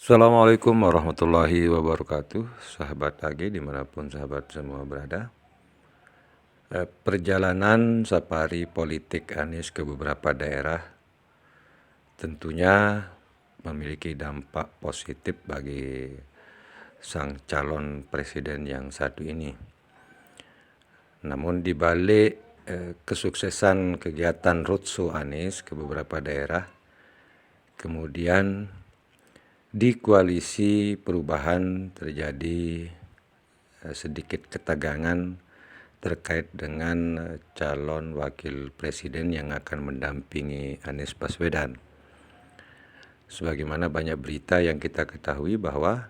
Assalamualaikum warahmatullahi wabarakatuh, sahabat AG dimanapun sahabat semua berada. Perjalanan safari politik Anies ke beberapa daerah tentunya memiliki dampak positif bagi sang calon presiden yang satu ini. Namun di balik kesuksesan kegiatan roadshow Anies ke beberapa daerah, kemudian di koalisi perubahan terjadi sedikit ketegangan terkait dengan calon wakil presiden yang akan mendampingi Anies Baswedan. Sebagaimana banyak berita yang kita ketahui bahwa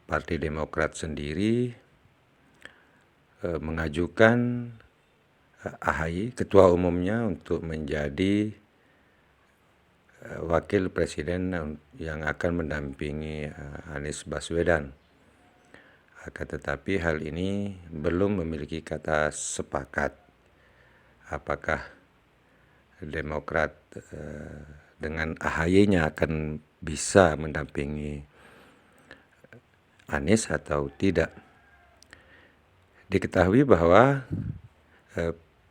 Partai Demokrat sendiri mengajukan AHY, ketua umumnya, untuk menjadi wakil presiden yang akan mendampingi Anies Baswedan. Akan tetapi hal ini belum memiliki kata sepakat apakah Demokrat dengan AHY-nya akan bisa mendampingi Anies atau tidak. Diketahui bahwa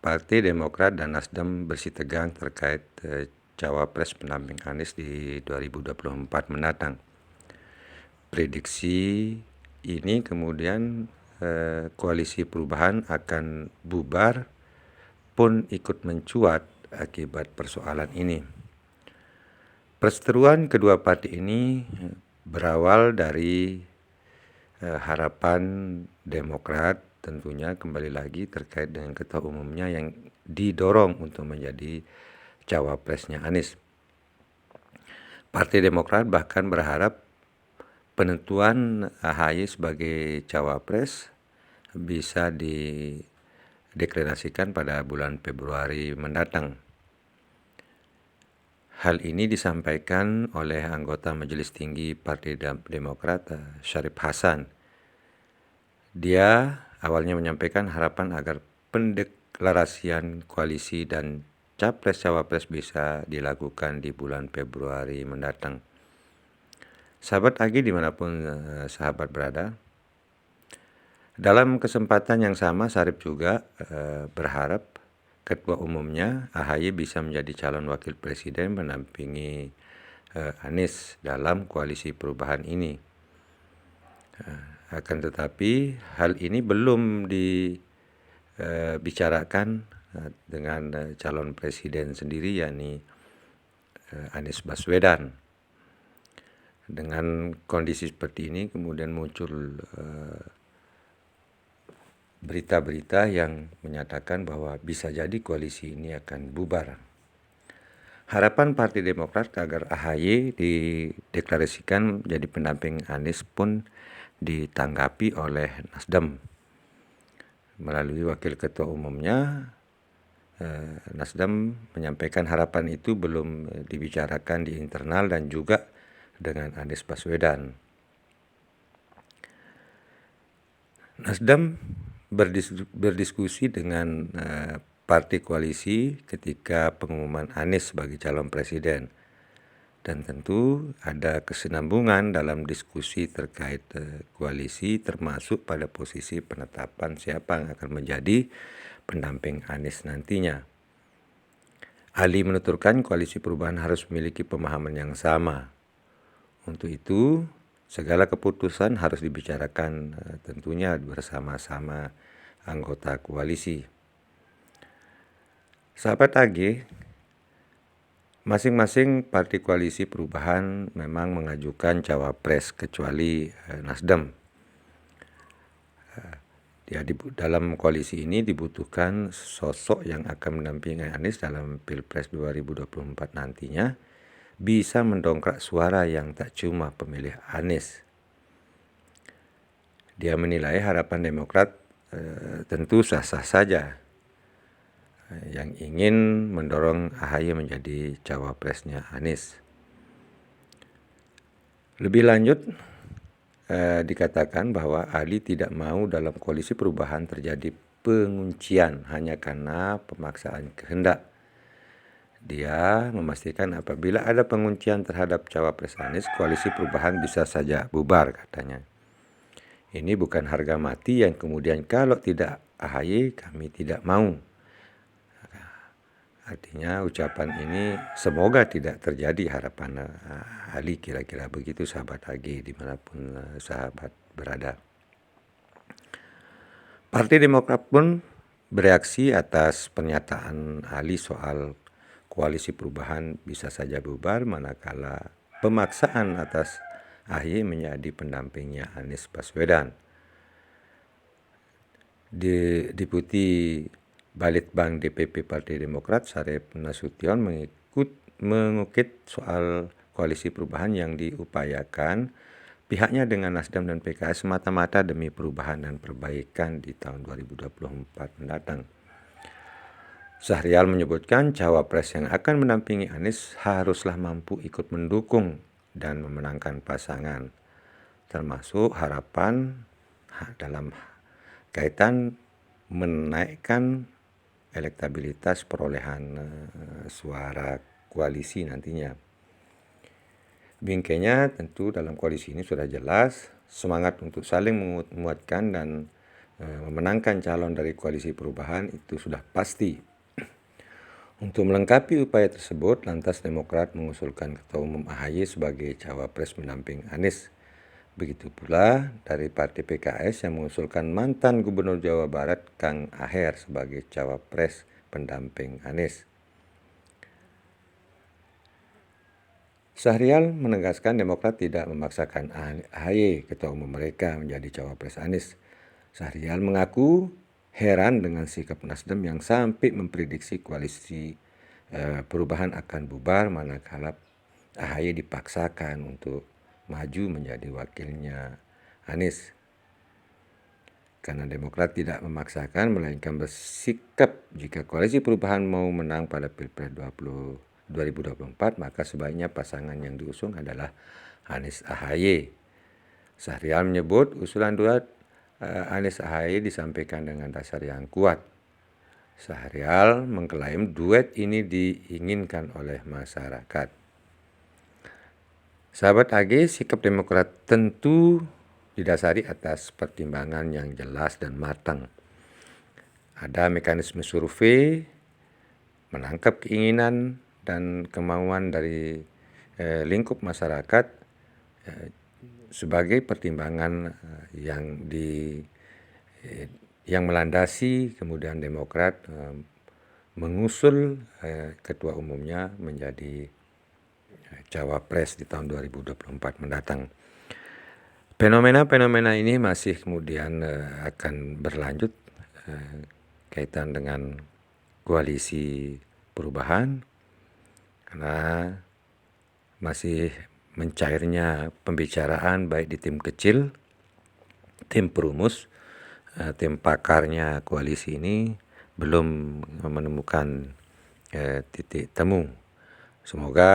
Partai Demokrat dan Nasdem bersitegang terkait cawapres pendamping Anies di 2024 mendatang. Prediksi ini kemudian koalisi perubahan akan bubar pun ikut mencuat akibat persoalan ini. Perseteruan kedua partai ini berawal dari harapan Demokrat tentunya kembali lagi terkait dengan ketua umumnya yang didorong untuk menjadi cawapresnya Anies. Partai Demokrat bahkan berharap penentuan AHY sebagai cawapres bisa dideklarasikan pada bulan Februari mendatang. Hal ini disampaikan oleh anggota Majelis Tinggi Partai Demokrat, Syarif Hasan. Dia awalnya menyampaikan harapan agar pendeklarasian koalisi dan capres-cawapres bisa dilakukan di bulan Februari mendatang. Sahabat AG dimanapun sahabat berada, dalam kesempatan yang sama Syarif juga berharap ketua umumnya AHY bisa menjadi calon wakil presiden mendampingi Anies dalam koalisi perubahan ini. Akan tetapi hal ini belum dibicarakan dengan calon presiden sendiri, yakni Anies Baswedan. Dengan kondisi seperti ini kemudian muncul berita-berita yang menyatakan bahwa bisa jadi koalisi ini akan bubar. Harapan Partai Demokrat agar AHY dideklarasikan jadi pendamping Anies pun ditanggapi oleh Nasdem. Melalui wakil ketua umumnya, Nasdem menyampaikan harapan itu belum dibicarakan di internal dan juga dengan Anies Baswedan. Nasdem berdiskusi dengan partai koalisi ketika pengumuman Anies sebagai calon presiden. Dan tentu ada kesinambungan dalam diskusi terkait koalisi, termasuk pada posisi penetapan siapa yang akan menjadi pendamping Anies nantinya. Ali menuturkan koalisi perubahan harus memiliki pemahaman yang sama. Untuk itu, segala keputusan harus dibicarakan tentunya bersama-sama anggota koalisi. Sahabat AG, masing-masing partai koalisi perubahan memang mengajukan cawapres kecuali Nasdem. Dalam koalisi ini dibutuhkan sosok yang akan mendampingi Anies dalam Pilpres 2024 nantinya bisa mendongkrak suara yang tak cuma pemilih Anies. Dia menilai harapan Demokrat tentu sah-sah saja yang ingin mendorong AHY menjadi cawapresnya Anies. Lebih lanjut, dikatakan bahwa Ali tidak mau dalam koalisi perubahan terjadi penguncian hanya karena pemaksaan kehendak. Dia memastikan apabila ada penguncian terhadap cawapres Anies, koalisi perubahan bisa saja bubar, katanya. Ini bukan harga mati yang kemudian kalau tidak AHY kami tidak mau. Artinya ucapan ini semoga tidak terjadi, harapan Ali, kira-kira begitu sahabat AG dimanapun sahabat berada. Partai Demokrat pun bereaksi atas pernyataan Ali soal koalisi perubahan bisa saja bubar manakala pemaksaan atas AHY menjadi pendampingnya Anies Baswedan. Deputi Balitbang DPP Partai Demokrat Sarip Nasution mengukit soal koalisi perubahan yang diupayakan pihaknya dengan Nasdem dan PKS semata-mata demi perubahan dan perbaikan di tahun 2024 mendatang. Syahrial menyebutkan cawapres yang akan mendampingi Anies haruslah mampu ikut mendukung dan memenangkan pasangan, termasuk harapan dalam kaitan menaikkan elektabilitas perolehan suara koalisi nantinya. Bingkainya tentu dalam koalisi ini sudah jelas semangat untuk saling menguatkan dan memenangkan calon dari koalisi perubahan itu sudah pasti. Untuk melengkapi upaya tersebut, lantas Demokrat mengusulkan Ketua Umum AHY sebagai cawapres pendamping Anies. Begitu pula dari Partai PKS yang mengusulkan mantan Gubernur Jawa Barat Kang Aher sebagai cawapres pendamping Anies. Syahrial menegaskan Demokrat tidak memaksakan AHY, Ketua Umum mereka, menjadi cawapres Anies. Syahrial mengaku heran dengan sikap Nasdem yang sampai memprediksi koalisi perubahan akan bubar manakala AHY dipaksakan untuk maju menjadi wakilnya Anies. Karena Demokrat tidak memaksakan melainkan bersikap jika koalisi perubahan mau menang pada Pilpres 2024 maka sebaiknya pasangan yang diusung adalah Anies AHY. Syahrial menyebut usulan duet Anies AHY disampaikan dengan dasar yang kuat. Syahrial mengklaim duet ini diinginkan oleh masyarakat. Sahabat AG, sikap Demokrat tentu didasari atas pertimbangan yang jelas dan matang. Ada mekanisme survei menangkap keinginan dan kemauan dari lingkup masyarakat sebagai pertimbangan yang melandasi kemudian Demokrat mengusul ketua umumnya menjadi cawapres di tahun 2024 mendatang. Fenomena-fenomena ini masih kemudian akan berlanjut kaitan dengan koalisi perubahan karena masih mencairnya pembicaraan baik di tim kecil, tim perumus, tim pakarnya koalisi ini belum menemukan titik temu. Semoga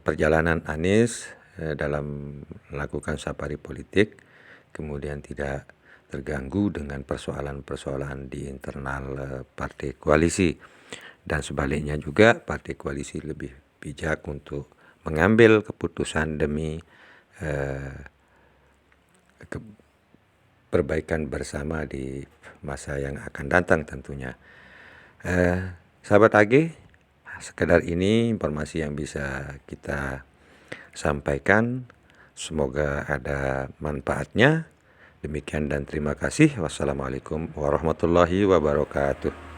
perjalanan Anies dalam melakukan safari politik kemudian tidak terganggu dengan persoalan-persoalan di internal partai koalisi, dan sebaliknya juga partai koalisi lebih bijak untuk mengambil keputusan demi perbaikan bersama di masa yang akan datang tentunya. Sahabat AG, sekedar ini informasi yang bisa kita sampaikan. Semoga ada manfaatnya. Demikian dan terima kasih. Wassalamualaikum warahmatullahi wabarakatuh.